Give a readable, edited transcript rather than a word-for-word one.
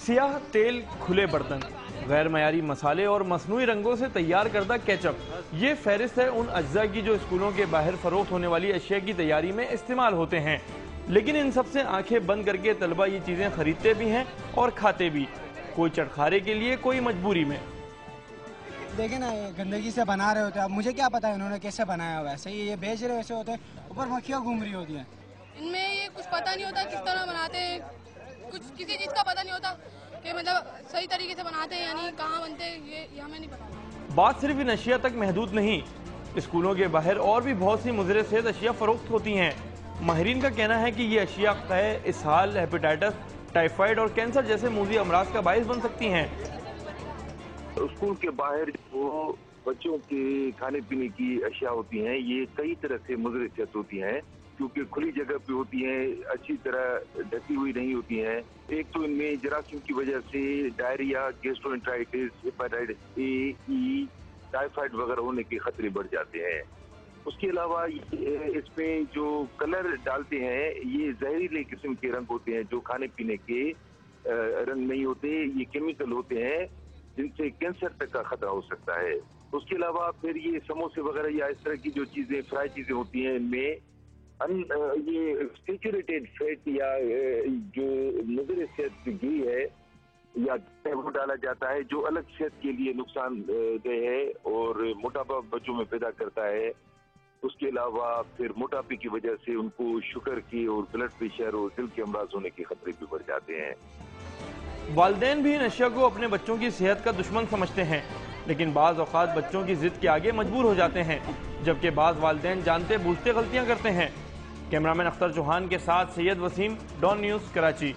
सियाह तेल, खुले बर्तन, गैर मयारी मसाले और मसनूई रंगों से तैयार करदा केचप, ये फहरिस्त है उन अज्जा की जो स्कूलों के बाहर फरोख्त होने वाली अशिया की तैयारी में इस्तेमाल होते हैं। लेकिन इन सबसे आंखें बंद करके तलबा ये चीजें खरीदते भी हैं और खाते भी, कोई चटखारे के लिए, कोई मजबूरी में। देखें ना, गंदगी से बना रहे होते हैं। अब मुझे क्या पता है इन्होंने कैसे बनाया, वैसे ही ये बेच रहे वैसे होते हैं, ऊपर मक्खियाँ घूम रही होती हैं। इनमें ये कुछ पता नहीं होता किस तरह बनाते हैं, कुछ किसी चीज़ का पता नहीं होता कि मतलब सही तरीके से बनाते हैं यानी कहाँ बनते हैं, ये हमें नहीं पता। बात सिर्फ इन अशिया तक महदूद नहीं, स्कूलों के बाहर और भी बहुत सी मुज़र सेहत अशिया फरोख्त होती हैं। माहिरीन का कहना है कि ये अशिया क़े, इसहाल, हेपेटाइटिस, टाइफाइड और कैंसर जैसे मूज़ी अमराज का बाइस बन सकती हैं। स्कूल के बाहर जो बच्चों के खाने पीने की अशिया होती हैं, ये कई तरह से मुज़र सेहत होती हैं, क्योंकि खुली जगह पे होती हैं, अच्छी तरह ढकी हुई नहीं होती हैं। एक तो इनमें जरासीम की वजह से diarrhoea, gastroenteritis, hepatitis A, E, typhoid वगैरह होने के खतरे बढ़ जाते हैं। उसके अलावा इसमें जो कलर डालते हैं, ये जहरीले किस्म के रंग होते हैं जो खाने पीने के रंग नहीं होते, ये केमिकल होते हैं जिनसे कैंसर तक का खतरा हो सकता है। उसके अलावा फिर ये समोसे वगैरह या इस तरह की जो चीजें, फ्राई चीजें होती हैं, इनमें ये सैचुरेटेड फैट या जो मुज़र सेहत घी है या वो डाला जाता है, जो अलग सेहत के लिए नुकसानदेह है और मोटापा बच्चों में पैदा करता है। उसके अलावा फिर मोटापे की वजह से उनको शुगर के और ब्लड प्रेशर और दिल के अमराज होने के खतरे भी बढ़ जाते हैं। वालिदैन भी इन अशिया को अपने बच्चों की सेहत का दुश्मन समझते हैं, लेकिन बाज़ औक़ात बच्चों की जिद के आगे मजबूर हो जाते हैं, जबकि बाज़ वालिदैन जानते बूझते गलतियां करते हैं। कैमरामैन अख्तर चौहान के साथ सैयद वसीम, डॉन न्यूज़, कराची।